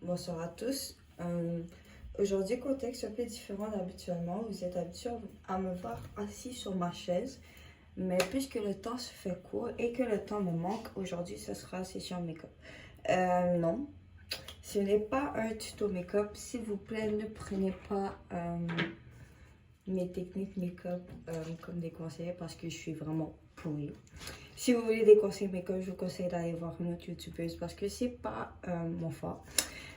Bonsoir à tous. Aujourd'hui, contexte un peu différent d'habituellement. Vous êtes habitués à me voir assis sur ma chaise, mais puisque le temps se fait court et que le temps me manque, aujourd'hui, ce sera session make-up. Non, ce n'est pas un tuto make-up. S'il vous plaît, ne prenez pas mes techniques make-up comme des conseils parce que je suis vraiment pourrie. Si vous voulez des conseils make-up, je vous conseille d'aller voir une autre youtubeuse parce que c'est pas mon fort.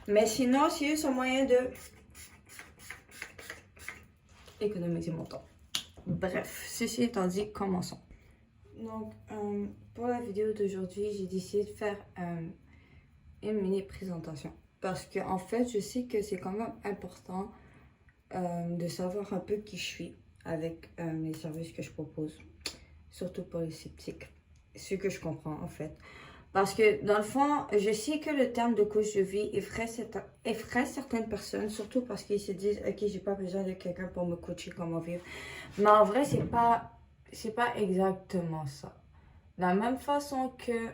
Mais sinon, c'est juste un moyen de économiser mon temps. Bref, ceci étant dit, commençons. Donc, pour la vidéo d'aujourd'hui, j'ai décidé de faire une mini présentation. Parce que en fait, je sais que c'est quand même important de savoir un peu qui je suis avec les services que je propose. Surtout pour les sceptiques. Ce que je comprends en fait. Parce que dans le fond, je sais que le terme de coach de vie effraie certaines personnes, surtout parce qu'ils se disent ok, j'ai pas besoin de quelqu'un pour me coacher comment vivre. Mais en vrai, c'est pas exactement ça. De la même façon que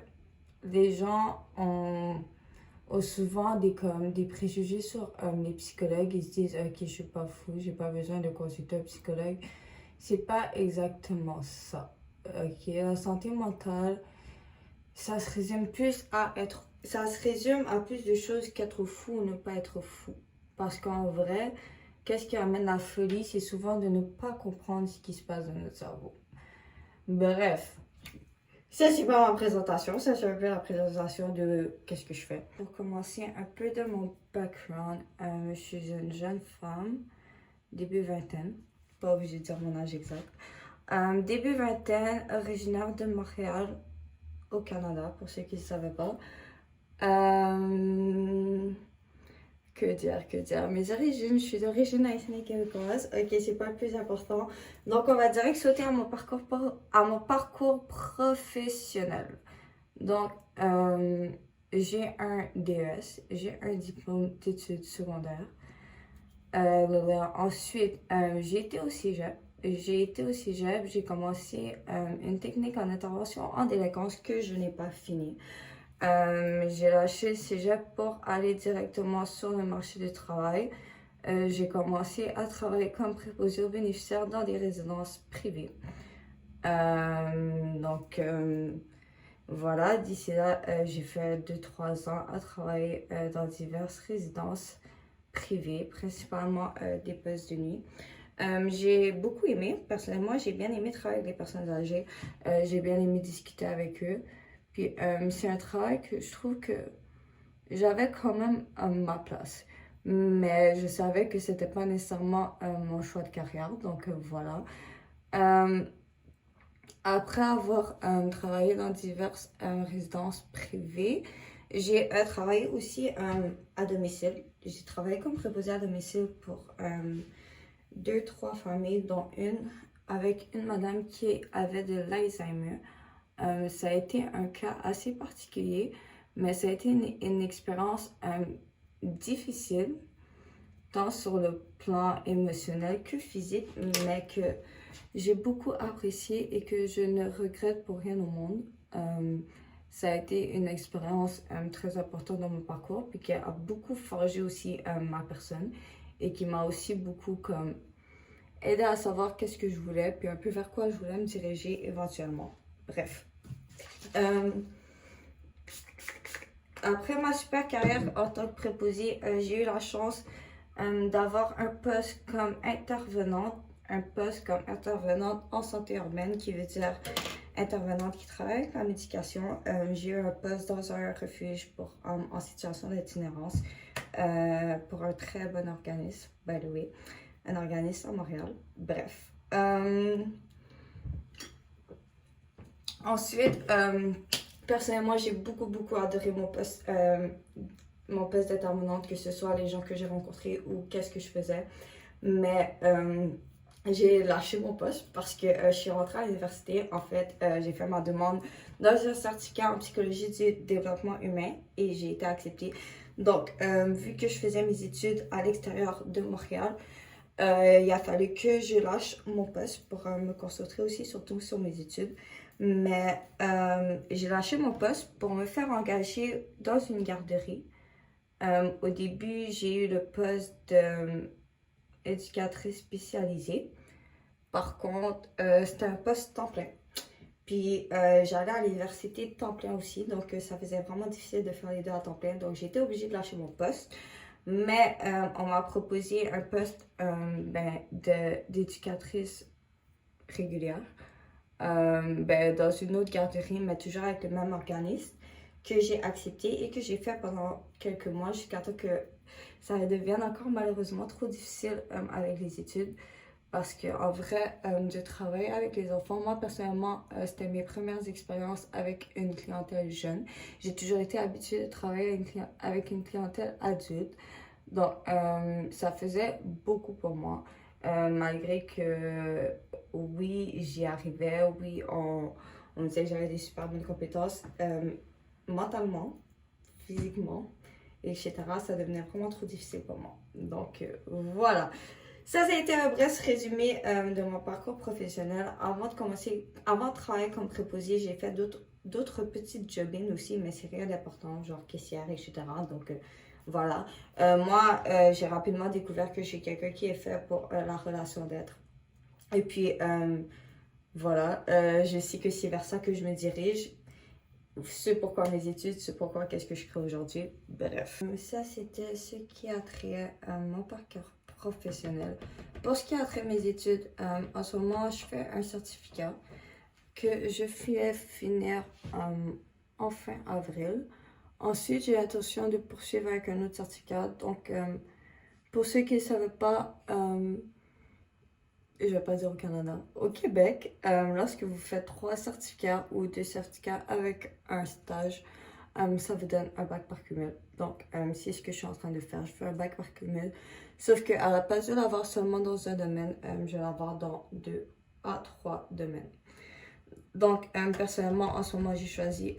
les gens ont souvent des préjugés sur les psychologues, ils se disent ok, je suis pas fou, j'ai pas besoin de consulter un psychologue. C'est pas exactement ça. Ok, la santé mentale, ça se résume à plus de choses qu'être fou ou ne pas être fou. Parce qu'en vrai, qu'est-ce qui amène la folie? C'est souvent de ne pas comprendre ce qui se passe dans notre cerveau. Bref, ça c'est pas ma présentation, ça c'est un peu la présentation de qu'est-ce que je fais. Pour commencer un peu de mon background, je suis une jeune femme, début vingtaine, pas obligée de dire mon âge exact. Début vingtaine, originaire de Montréal, au Canada, pour ceux qui ne savaient pas. Que dire? Mes origines, je suis d'origine haïtienne et québécoise. Ok, c'est pas le plus important. Donc, on va direct sauter à mon parcours professionnel. Donc, j'ai un DES, j'ai un diplôme d'études secondaires. Ensuite, j'ai été au cégep. J'ai commencé une technique en intervention en délinquance que je n'ai pas fini. J'ai lâché le cégep pour aller directement sur le marché du travail. J'ai commencé à travailler comme préposé aux bénéficiaires dans des résidences privées. Voilà, d'ici là, j'ai fait 2-3 ans à travailler dans diverses résidences privées, principalement des postes de nuit. J'ai beaucoup aimé, personnellement, j'ai bien aimé travailler avec les personnes âgées. J'ai bien aimé discuter avec eux. Puis c'est un travail que je trouve que j'avais quand même ma place. Mais je savais que c'était pas nécessairement mon choix de carrière, donc voilà. Après avoir travaillé dans diverses résidences privées, j'ai travaillé aussi à domicile. J'ai travaillé comme préposée à domicile pour 2-3 familles, dont une avec une madame qui avait de l'Alzheimer. Ça a été un cas assez particulier, mais ça a été une expérience difficile, tant sur le plan émotionnel que physique, mais que j'ai beaucoup apprécié et que je ne regrette pour rien au monde. Ça a été une expérience très importante dans mon parcours, puis qui a beaucoup forgé aussi ma personne et qui m'a aussi beaucoup comme aidé à savoir qu'est-ce que je voulais, puis un peu vers quoi je voulais me diriger éventuellement. Bref. Après ma super carrière en tant que préposée, j'ai eu la chance d'avoir un poste comme intervenante en santé urbaine, qui veut dire intervenante qui travaille avec la médication. J'ai eu un poste dans un refuge pour en situation d'itinérance pour un très bon organisme, by the way, un organisme à Montréal. Bref. Ensuite, personnellement, j'ai beaucoup adoré mon poste d'intervenante, que ce soit les gens que j'ai rencontrés ou qu'est-ce que je faisais. Mais j'ai lâché mon poste parce que je suis rentrée à l'université. En fait, j'ai fait ma demande dans un certificat en psychologie du développement humain et j'ai été acceptée. Donc, vu que je faisais mes études à l'extérieur de Montréal, il a fallu que je lâche mon poste pour me concentrer aussi surtout sur mes études. Mais j'ai lâché mon poste pour me faire engager dans une garderie Au début, j'ai eu le poste d'éducatrice spécialisée. Par contre, c'était un poste temps plein. Puis j'allais à l'université de temps plein aussi, donc ça faisait vraiment difficile de faire les deux à temps plein. Donc j'étais obligée de lâcher mon poste. Mais on m'a proposé un poste d'éducatrice régulière dans une autre garderie, mais toujours avec le même organisme, que j'ai accepté et que j'ai fait pendant quelques mois jusqu'à temps que ça devienne encore malheureusement trop difficile avec les études. Parce qu'en vrai, je travaille avec les enfants. Moi, personnellement, c'était mes premières expériences avec une clientèle jeune. J'ai toujours été habituée de travailler avec une clientèle adulte. Donc, ça faisait beaucoup pour moi. Malgré que, oui, j'y arrivais. Oui, on disait que j'avais des super bonnes compétences. Mentalement, physiquement, etc., ça devenait vraiment trop difficile pour moi. Donc, voilà. Ça a été un bref résumé de mon parcours professionnel. Avant de travailler comme préposé, j'ai fait d'autres petites jobbings aussi, mais c'est rien d'important, genre caissière, etc. Donc voilà. Moi, j'ai rapidement découvert que je suis quelqu'un qui est fait pour la relation d'être. Et puis voilà, je sais que c'est vers ça que je me dirige. C'est pourquoi mes études, c'est pourquoi qu'est-ce que je crée aujourd'hui. Bref. Ça, c'était ce qui a trait à mon parcours professionnel. Pour ce qui a trait à mes études, en ce moment, je fais un certificat que je vais finir en fin avril. Ensuite, j'ai l'intention de poursuivre avec un autre certificat. Donc, pour ceux qui ne savent pas, je ne vais pas dire au Canada, au Québec, lorsque vous faites 3 certificats ou 2 certificats avec un stage, ça vous donne un bac par cumul. Donc, c'est ce que je suis en train de faire. Je fais un bac par cumul. Sauf qu'à la place de l'avoir seulement dans un domaine, je vais l'avoir dans 2 à 3 domaines. Donc, personnellement, en ce moment, j'ai choisi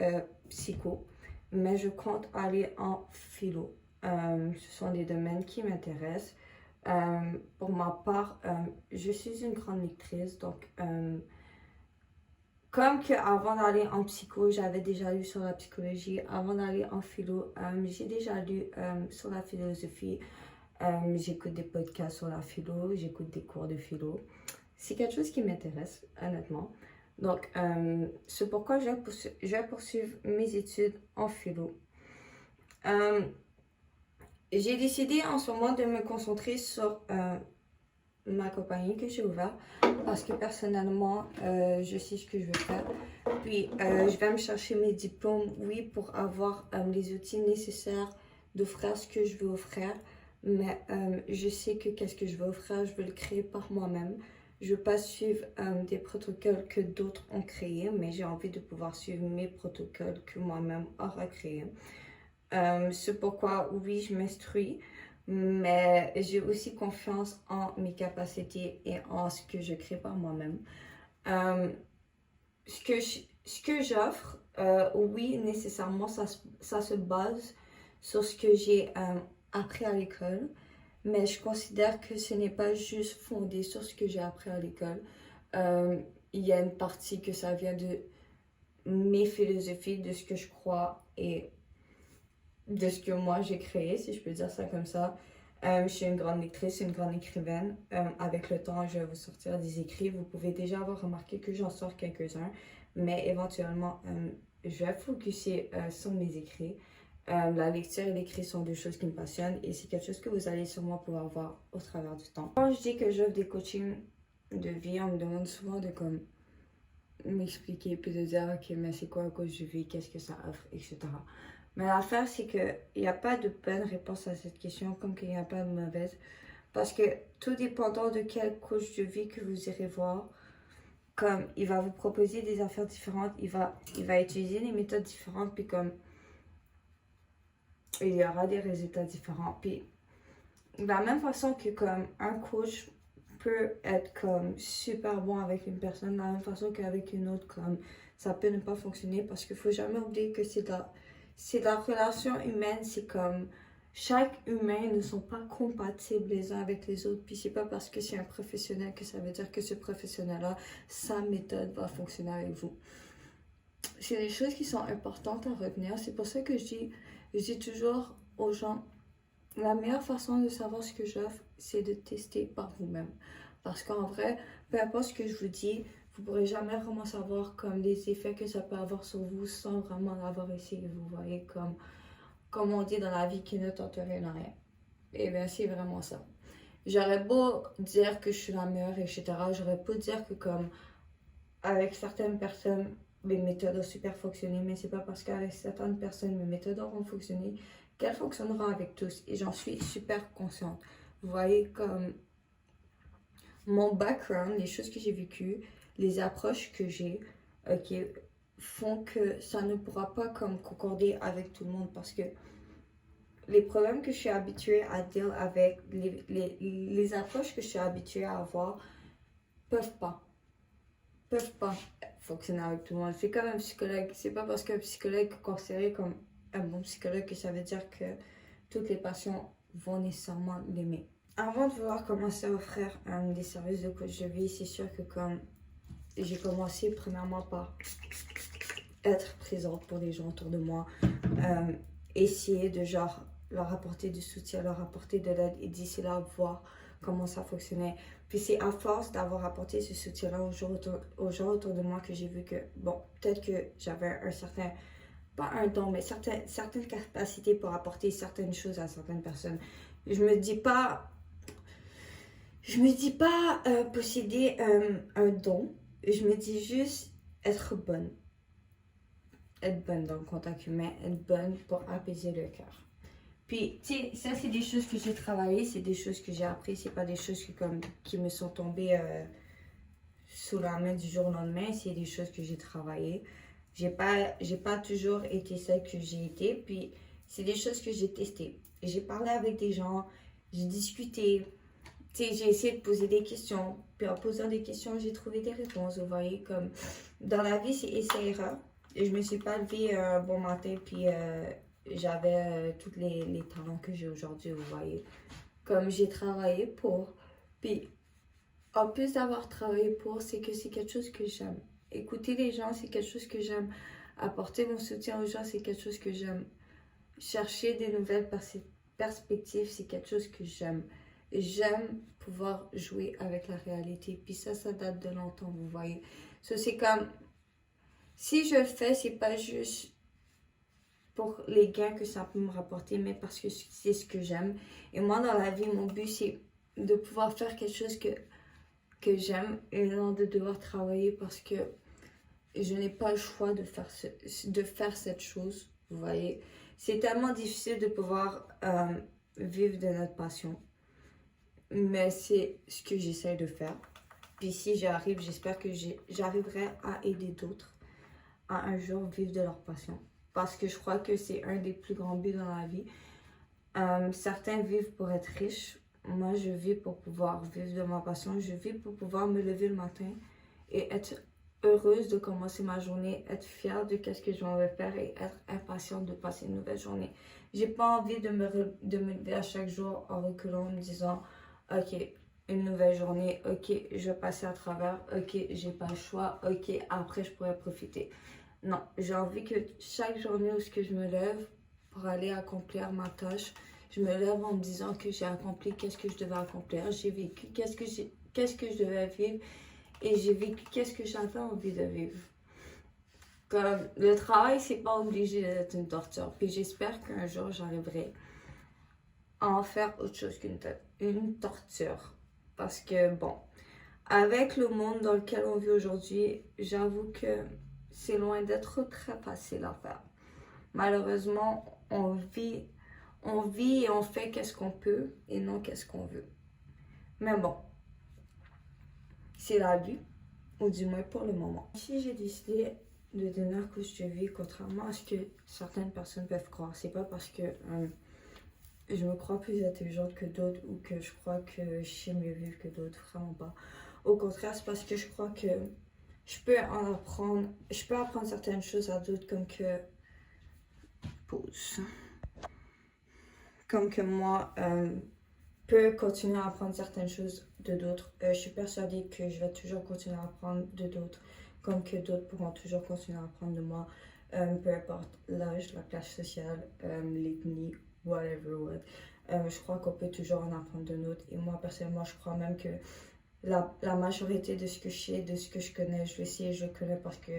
psycho, mais je compte aller en philo. Ce sont des domaines qui m'intéressent. Pour ma part, je suis une grande lectrice, donc comme qu'avant d'aller en psycho, j'avais déjà lu sur la psychologie, avant d'aller en philo, j'ai déjà lu sur la philosophie, j'écoute des podcasts sur la philo, j'écoute des cours de philo. C'est quelque chose qui m'intéresse, honnêtement. Donc, c'est pourquoi je vais poursuivre mes études en philo. J'ai décidé en ce moment de me concentrer sur ma compagnie que j'ai ouverte parce que personnellement, je sais ce que je veux faire. Puis, je vais me chercher mes diplômes, oui, pour avoir les outils nécessaires d'offrir ce que je veux offrir. Mais je sais que qu'est-ce que je veux offrir, je veux le créer par moi-même. Je ne veux pas suivre des protocoles que d'autres ont créés, mais j'ai envie de pouvoir suivre mes protocoles que moi-même aurais créés. C'est pourquoi, oui, je m'instruis, mais j'ai aussi confiance en mes capacités et en ce que je crée par moi-même. Ce que j'offre, oui, nécessairement, ça se base sur ce que j'ai appris à l'école, mais je considère que ce n'est pas juste fondé sur ce que j'ai appris à l'école. Il y a une partie que ça vient de mes philosophies, de ce que je crois et de ce que moi j'ai créé, si je peux dire ça comme ça. Je suis une grande lectrice, une grande écrivaine. Avec le temps, je vais vous sortir des écrits. Vous pouvez déjà avoir remarqué que j'en sors quelques-uns, mais éventuellement, je vais focuser sur mes écrits. La lecture et l'écrit sont deux choses qui me passionnent et c'est quelque chose que vous allez sûrement pouvoir voir au travers du temps. Quand je dis que j'offre des coachings de vie, on me demande souvent de comme m'expliquer puis de dire ok, mais c'est quoi un coach de vie, qu'est-ce que ça offre, etc. Mais l'affaire, c'est qu'il n'y a pas de bonne réponse à cette question, comme qu'il n'y a pas de mauvaise. Parce que tout dépendant de quel coach de vie que vous irez voir, comme il va vous proposer des affaires différentes, il va utiliser des méthodes différentes, puis comme il y aura des résultats différents. Puis de la même façon que comme un coach peut être comme super bon avec une personne, de la même façon qu'avec une autre, comme ça peut ne pas fonctionner, parce qu'il ne faut jamais oublier que c'est la relation humaine, c'est comme chaque humain ne sont pas compatibles les uns avec les autres. Puis c'est pas parce que c'est un professionnel que ça veut dire que ce professionnel-là, sa méthode va fonctionner avec vous. C'est des choses qui sont importantes à retenir. C'est pour ça que je dis toujours aux gens, la meilleure façon de savoir ce que j'offre, c'est de tester par vous-même. Parce qu'en vrai, peu importe ce que je vous dis, vous ne pourrez jamais vraiment savoir comme les effets que ça peut avoir sur vous sans vraiment l'avoir essayé. Vous voyez, comme on dit dans la vie, qui ne tente rien à rien. Et bien, c'est vraiment ça. J'aurais beau dire que je suis la meilleure, etc. J'aurais beau dire que comme avec certaines personnes, mes méthodes ont super fonctionné, mais c'est pas parce qu'avec certaines personnes, mes méthodes auront fonctionné qu'elles fonctionneront avec tous. Et j'en suis super consciente. Vous voyez, comme mon background, les choses que j'ai vécues, les approches que j'ai, ok, font que ça ne pourra pas comme concorder avec tout le monde parce que les problèmes que je suis habituée à deal avec, les approches que je suis habituée à avoir, peuvent pas fonctionner avec tout le monde. C'est comme un psychologue. C'est pas parce qu'un psychologue est considéré comme un bon psychologue que ça veut dire que toutes les patients vont nécessairement l'aimer. Avant de vouloir commencer à offrir des services de coach de vie, c'est sûr que comme j'ai commencé premièrement par être présente pour les gens autour de moi, essayer de genre leur apporter du soutien, leur apporter de l'aide et d'ici là voir comment ça fonctionnait. Puis c'est à force d'avoir apporté ce soutien-là aux gens autour de moi que j'ai vu que, bon, peut-être que j'avais un certain, pas un don, mais certaines capacités pour apporter certaines choses à certaines personnes. Je me dis pas posséder un don, je me dis juste être bonne. Être bonne dans le contact humain, être bonne pour apaiser le cœur. Puis, tu sais, ça, c'est des choses que j'ai travaillées, c'est des choses que j'ai appris, c'est pas des choses qui me sont tombées sous la main du jour au lendemain, c'est des choses que j'ai travaillées. J'ai pas toujours été celle que j'ai été, puis c'est des choses que j'ai testées. J'ai parlé avec des gens, j'ai discuté, tu sais, j'ai essayé de poser des questions, puis en posant des questions, j'ai trouvé des réponses, vous voyez, comme dans la vie, c'est essai-erreur. Je me suis pas levée un bon matin, puis j'avais tous les talents que j'ai aujourd'hui, vous voyez. Comme j'ai travaillé pour, puis en plus d'avoir travaillé pour, c'est que c'est quelque chose que j'aime. Écouter les gens, c'est quelque chose que j'aime. Apporter mon soutien aux gens, c'est quelque chose que j'aime. Chercher des nouvelles perspectives, c'est quelque chose que j'aime. J'aime pouvoir jouer avec la réalité. Puis ça date de longtemps, vous voyez. Ça, c'est comme, si je le fais, c'est pas juste pour les gains que ça peut me rapporter, mais parce que c'est ce que j'aime. Et moi, dans la vie, mon but, c'est de pouvoir faire quelque chose que j'aime et non de devoir travailler parce que je n'ai pas le choix de faire cette chose, vous voyez. C'est tellement difficile de pouvoir vivre de notre passion, mais c'est ce que j'essaie de faire. Puis si j'y arrive, j'espère que j'arriverai à aider d'autres à un jour vivre de leur passion. Parce que je crois que c'est un des plus grands buts dans la vie. Certains vivent pour être riches. Moi, je vis pour pouvoir vivre de ma passion. Je vis pour pouvoir me lever le matin et être heureuse de commencer ma journée, être fière de ce que je vais faire et être impatiente de passer une nouvelle journée. J'ai pas envie de me lever à chaque jour en reculant, en me disant « Ok, une nouvelle journée, ok, je vais passer à travers, ok, j'ai pas le choix, ok, après je pourrais profiter. » Non, j'ai envie que chaque journée où je me lève pour aller accomplir ma tâche, je me lève en me disant que j'ai accompli qu'est-ce que je devais accomplir, j'ai vécu qu'est-ce que je devais vivre et j'ai vécu qu'est-ce que j'avais envie de vivre. Comme le travail, c'est pas obligé d'être une torture. Puis j'espère qu'un jour j'arriverai à en faire autre chose qu'une torture. Parce que bon, avec le monde dans lequel on vit aujourd'hui, j'avoue que c'est loin d'être très facile à faire. Malheureusement, on vit et on fait qu'est-ce qu'on peut et non qu'est-ce qu'on veut. Mais bon, c'est la vie, ou du moins pour le moment. Si j'ai décidé de devenir coach de vie, contrairement à ce que certaines personnes peuvent croire, c'est pas parce que je me crois plus intelligente que d'autres ou que je crois que je sais mieux vivre que d'autres, vraiment pas. Au contraire, c'est parce que je crois que je peux apprendre certaines choses à d'autres comme que moi peux continuer à apprendre certaines choses de d'autres. Je suis persuadée que je vais toujours continuer à apprendre de d'autres, comme que d'autres pourront toujours continuer à apprendre de moi, peu importe l'âge, la classe sociale, l'ethnie whatever what. Je crois qu'on peut toujours en apprendre de autres. Et moi, personnellement, je crois même que la majorité de ce que je sais, de ce que je connais, je le sais, je le connais parce que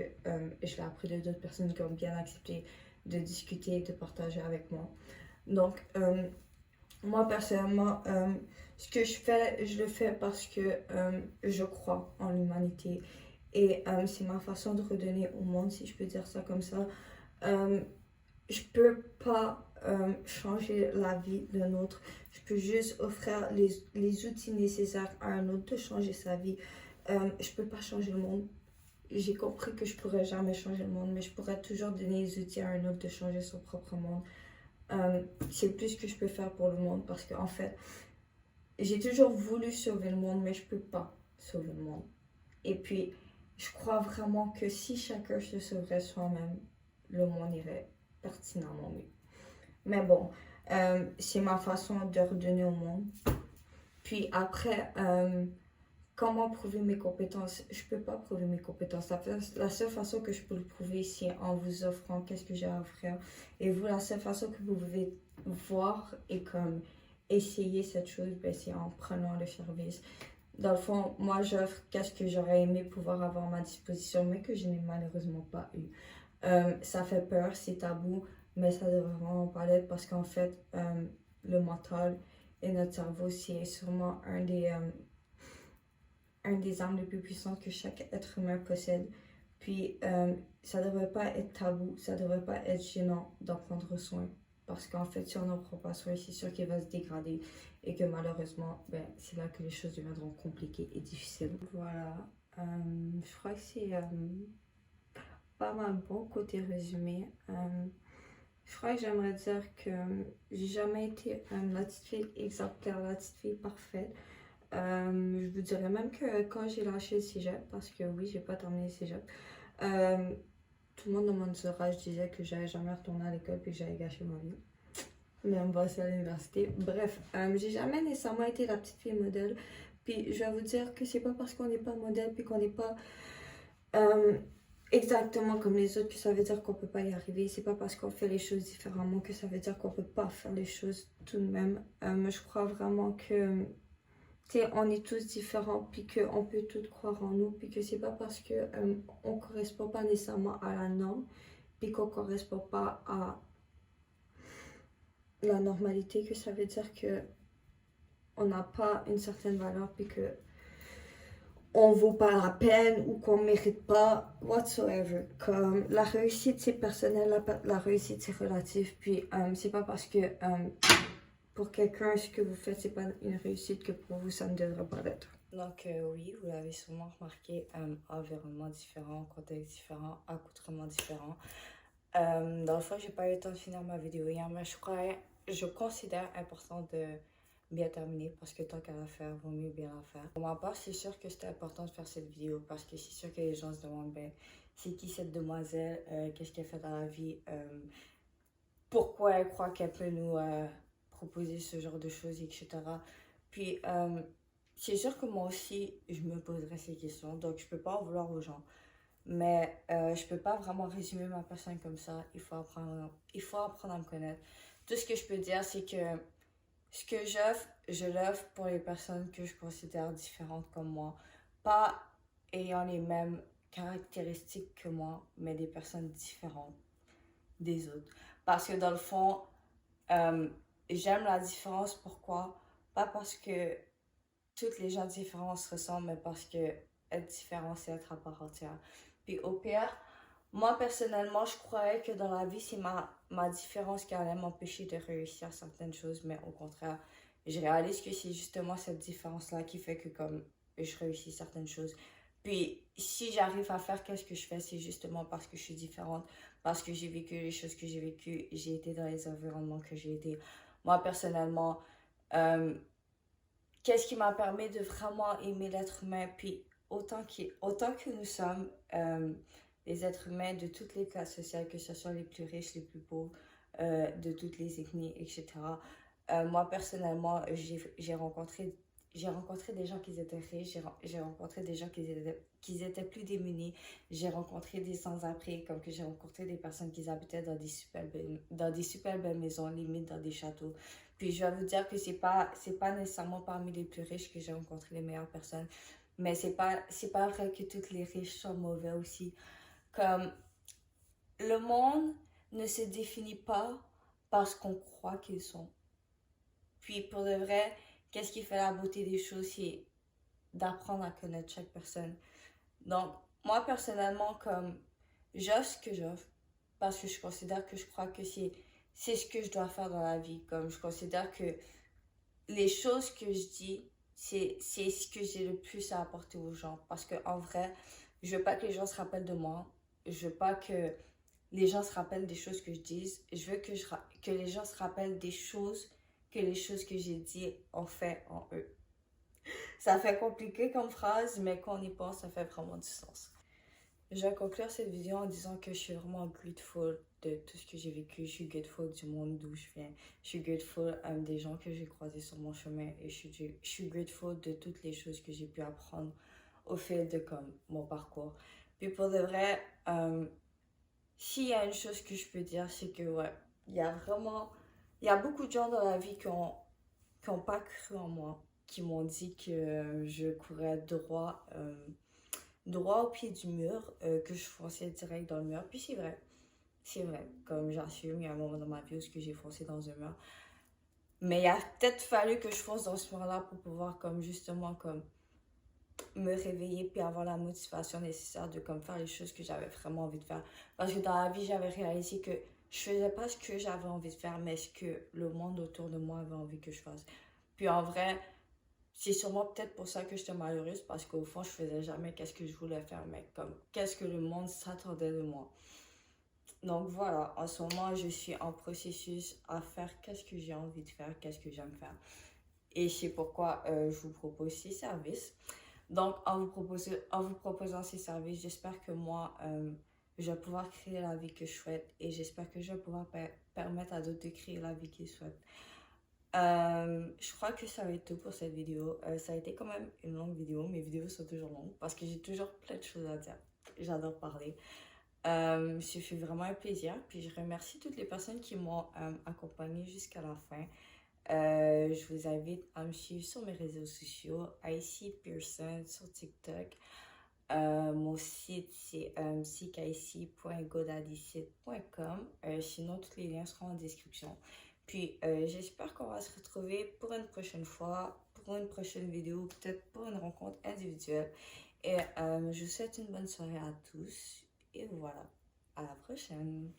je l'ai appris de d'autres personnes qui ont bien accepté de discuter, de partager avec moi. Donc, moi, personnellement, ce que je fais, je le fais parce que je crois en l'humanité. Et c'est ma façon de redonner au monde, si je peux dire ça comme ça. Je peux pas changer la vie d'un autre. Je peux juste offrir les outils nécessaires à un autre de changer sa vie. Je peux pas changer le monde. J'ai compris que je pourrais jamais changer le monde, mais je pourrais toujours donner les outils à un autre de changer son propre monde. C'est le plus que je peux faire pour le monde parce qu'en fait, j'ai toujours voulu sauver le monde, mais je peux pas sauver le monde. Et puis, je crois vraiment que si chacun se sauverait soi-même, le monde irait pertinemment mieux. Mais bon, c'est ma façon de redonner au monde. Puis après, comment prouver mes compétences? Je peux pas prouver mes compétences. La seule façon que je peux le prouver, c'est en vous offrant qu'est-ce que j'ai à offrir. Et vous, la seule façon que vous pouvez voir et comme essayer cette chose, ben, c'est en prenant le service. Dans le fond, moi, j'offre qu'est-ce que j'aurais aimé pouvoir avoir à ma disposition, mais que je n'ai malheureusement pas eu. Ça fait peur, c'est tabou, mais ça devrait vraiment pas l'être parce qu'en fait, le mental et notre cerveau, c'est sûrement un des armes les plus puissantes que chaque être humain possède. Puis, ça devrait pas être tabou, ça devrait pas être gênant d'en prendre soin. Parce qu'en fait, si on n'en prend pas soin, c'est sûr qu'il va se dégrader et que malheureusement, ben, c'est là que les choses deviendront compliquées et difficiles. Voilà, je crois que c'est pas mal bon côté résumé. Je crois que j'aimerais dire que j'ai jamais été la petite fille exemplaire, la petite fille parfaite. Je vous dirais même que quand j'ai lâché le cégep, parce que oui, j'ai pas terminé le cégep, tout le monde dans mon entourage disait que j'allais jamais retourner à l'école puis que j'allais gâcher ma vie. Même passer à l'université. Bref, j'ai jamais nécessairement été la petite fille modèle. Puis je vais vous dire que c'est pas parce qu'on n'est pas modèle puis qu'on n'est pas exactement comme les autres que ça veut dire qu'on peut pas y arriver. C'est pas parce qu'on fait les choses différemment que ça veut dire qu'on peut pas faire les choses tout de même. Je crois vraiment que on est tous différents, puis qu'on peut tous croire en nous, puis que c'est pas parce que on correspond pas nécessairement à la norme, puis qu'on correspond pas à la normalité, que ça veut dire que on n'a pas une certaine valeur, puis que on vaut pas la peine ou qu'on mérite pas whatsoever. Comme la réussite c'est personnel, la réussite c'est relatif, puis c'est pas parce que pour quelqu'un, ce que vous faites, c'est pas une réussite que pour vous, ça ne devrait pas l'être. Donc oui, vous l'avez sûrement remarqué, environnement différent, contexte différent, accoutrement différent. Dans le fond, j'ai pas eu le temps de finir ma vidéo hier, mais je considère important de bien terminer parce que tant qu'à la faire, vaut mieux bien la faire. Pour ma part, c'est sûr que c'était important de faire cette vidéo parce que c'est sûr que les gens se demandent, ben, c'est qui cette demoiselle, qu'est-ce qu'elle fait dans la vie, pourquoi elle croit qu'elle peut nous proposer ce genre de choses, etc. Puis, c'est sûr que moi aussi, je me poserai ces questions, donc je peux pas en vouloir aux gens. Mais je peux pas vraiment résumer ma personne comme ça, il faut apprendre à me connaître. Tout ce que je peux dire, c'est que ce que j'offre, je l'offre pour les personnes que je considère différentes comme moi. Pas ayant les mêmes caractéristiques que moi, mais des personnes différentes des autres. Parce que dans le fond, j'aime la différence. Pourquoi? Pas parce que toutes les gens différents se ressemblent, mais parce que être différent, c'est être à part entière. Puis au pire, moi personnellement, je croyais que dans la vie, c'est ma différence qui allait m'empêcher de réussir certaines choses, mais au contraire, je réalise que c'est justement cette différence-là qui fait que comme je réussis certaines choses. Puis si j'arrive à faire qu'est-ce que je fais, c'est justement parce que je suis différente, parce que j'ai vécu les choses que j'ai vécues, j'ai été dans les environnements que j'ai été. Moi personnellement, qu'est-ce qui m'a permis de vraiment aimer l'être humain, puis autant que nous sommes les êtres humains de toutes les classes sociales, que ce soit les plus riches, les plus pauvres, de toutes les ethnies, etc. Moi, personnellement, j'ai rencontré j'ai rencontré des gens qui étaient riches, j'ai rencontré des gens qui étaient plus démunis, j'ai rencontré des sans-abri, comme que j'ai rencontré des personnes qui habitaient dans des super belles maisons, limite dans des châteaux. Puis je vais vous dire que c'est pas nécessairement parmi les plus riches que j'ai rencontré les meilleures personnes, mais c'est pas vrai que tous les riches sont mauvais aussi. Comme le monde ne se définit pas par ce qu'on croit qu'ils sont. Puis pour de vrai, qu'est-ce qui fait la beauté des choses, c'est d'apprendre à connaître chaque personne. Donc, moi personnellement, comme j'offre ce que j'offre, parce que je considère que je crois que c'est ce que je dois faire dans la vie. Comme je considère que les choses que je dis, c'est ce que j'ai le plus à apporter aux gens. Parce que en vrai, je veux pas que les gens se rappellent de moi. Je veux pas que les gens se rappellent des choses que je dis. Je veux que les gens se rappellent des choses que les choses que j'ai dit ont fait en eux. Ça fait compliqué comme phrase, mais quand on y pense, ça fait vraiment du sens. Je vais conclure cette vidéo en disant que je suis vraiment grateful de tout ce que j'ai vécu. Je suis grateful du monde d'où je viens. Je suis grateful des gens que j'ai croisés sur mon chemin. Et je suis grateful de toutes les choses que j'ai pu apprendre au fil de comme, mon parcours. Puis pour de vrai, s'il y a une chose que je peux dire, c'est que ouais, il y a beaucoup de gens dans la vie qui ont pas cru en moi, qui m'ont dit que je courais droit au pied du mur, que je fonçais direct dans le mur. Puis c'est vrai, comme j'assume, il y a un moment dans ma vie où j'ai foncé dans un mur. Mais il a peut-être fallu que je fonce dans ce mur-là pour pouvoir comme justement comme me réveiller puis avoir la motivation nécessaire de comme faire les choses que j'avais vraiment envie de faire. Parce que dans la vie, j'avais réalisé que je faisais pas ce que j'avais envie de faire, mais ce que le monde autour de moi avait envie que je fasse. Puis en vrai, c'est sûrement peut-être pour ça que j'étais malheureuse, parce qu'au fond, je faisais jamais qu'est-ce que je voulais faire, mais comme qu'est-ce que le monde s'attendait de moi. Donc voilà, en ce moment, je suis en processus à faire qu'est-ce que j'ai envie de faire, qu'est-ce que j'aime faire. Et c'est pourquoi je vous propose ces services. Donc, en vous proposant ces services, j'espère que moi, je vais pouvoir créer la vie que je souhaite, et j'espère que je vais pouvoir permettre à d'autres de créer la vie qu'ils souhaitent. Je crois que ça va être tout pour cette vidéo. Ça a été quand même une longue vidéo. Mes vidéos sont toujours longues parce que j'ai toujours plein de choses à dire. J'adore parler. Ce fut vraiment un plaisir. Puis je remercie toutes les personnes qui m'ont accompagnée jusqu'à la fin. Je vous invite à me suivre sur mes réseaux sociaux, IC Pearson sur TikTok. Mon site c'est ckIC.godaddysit.com. Sinon, tous les liens seront en description. Puis j'espère qu'on va se retrouver pour une prochaine fois, pour une prochaine vidéo, peut-être pour une rencontre individuelle. Et je vous souhaite une bonne soirée à tous. Et voilà, à la prochaine.